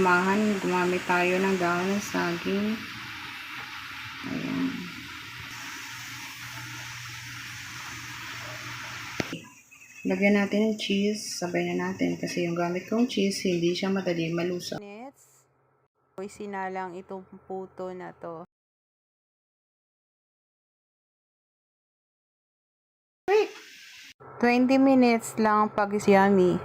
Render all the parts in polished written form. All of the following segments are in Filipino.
Gumamit tayo ng dahon ng saging. Ayan. Lagyan natin ng cheese. Sabay na natin kasi yung gamit kong cheese, hindi siya madali malusaw. Sinalang itong puto na to. 20 minutes lang pag yummy.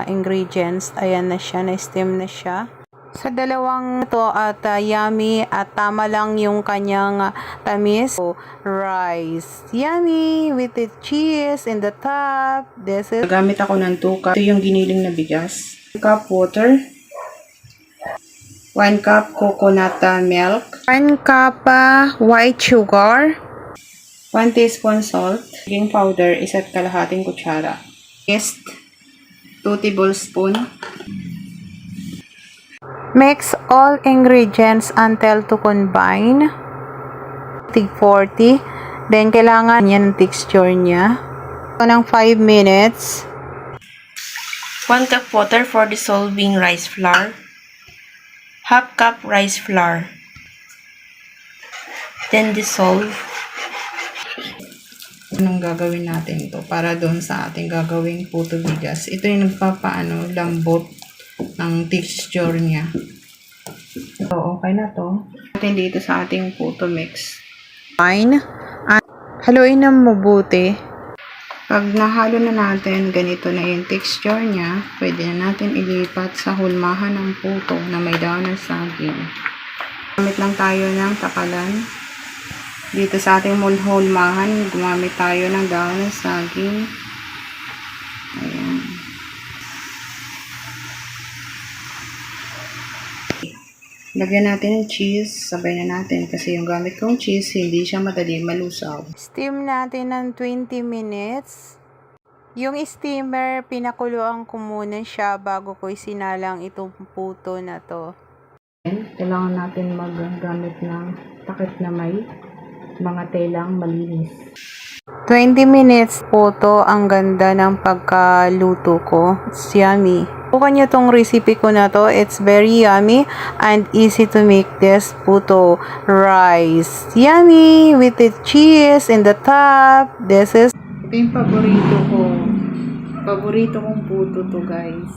Ingredients, ayan na siya, na-steam na siya. Sa dalawang to at yummy at tama lang yung kanyang tamis. So, rice. Yummy with the cheese in the top. This is... Gamit ako ng 2 cup. Ito yung giniling na bigas. 1 cup water. 1 cup coconut milk. 1 cup white sugar. 1 teaspoon salt. Baking powder, 1 kalahating kutsara. Yeast, 2 tablespoon. Mix all ingredients until to combine. 40. Then, kailangan yan ng texture niya. So, ng 5 minutes. 1 cup water for dissolving rice flour. Half cup rice flour. Then dissolve. Anong gagawin natin ito para doon sa ating gagawing puto bigas. Ito yung nagpapaano, lambot ng texture niya. So, okay na to. Natin dito sa ating puto mix. Fine. Haluin na mabuti. Pag nahalo na natin, ganito na yung texture niya, pwede na natin ilipat sa hulmahan ng puto na may dahon ng saging. Gamit lang tayo ng takalan. Dito sa ating hulmahan, gumamit tayo ng dahon ng saging. Ayan. Lagyan natin ng cheese, sabay na natin kasi yung gamit kong cheese, hindi siya madali malusaw. Steam natin ng 20 minutes. Yung steamer, pinakuluan ko muna siya bago ko isinalang itong puto na to. Kailangan natin maggamit ng takip na may mga telang malinis. 20 minutes puto, ang ganda ng pagkaluto ko. It's yummy. Bukan nyo tong recipe ko na to. It's very yummy and easy to make this puto rice. Yummy with the cheese in the top. This is... Ito yung paborito ko. Paborito kong puto to, guys.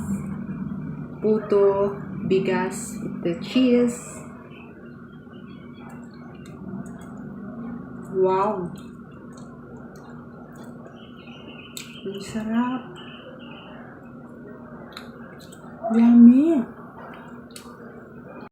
Puto, bigas, with the cheese. Wow! Ang sarap. Yummy!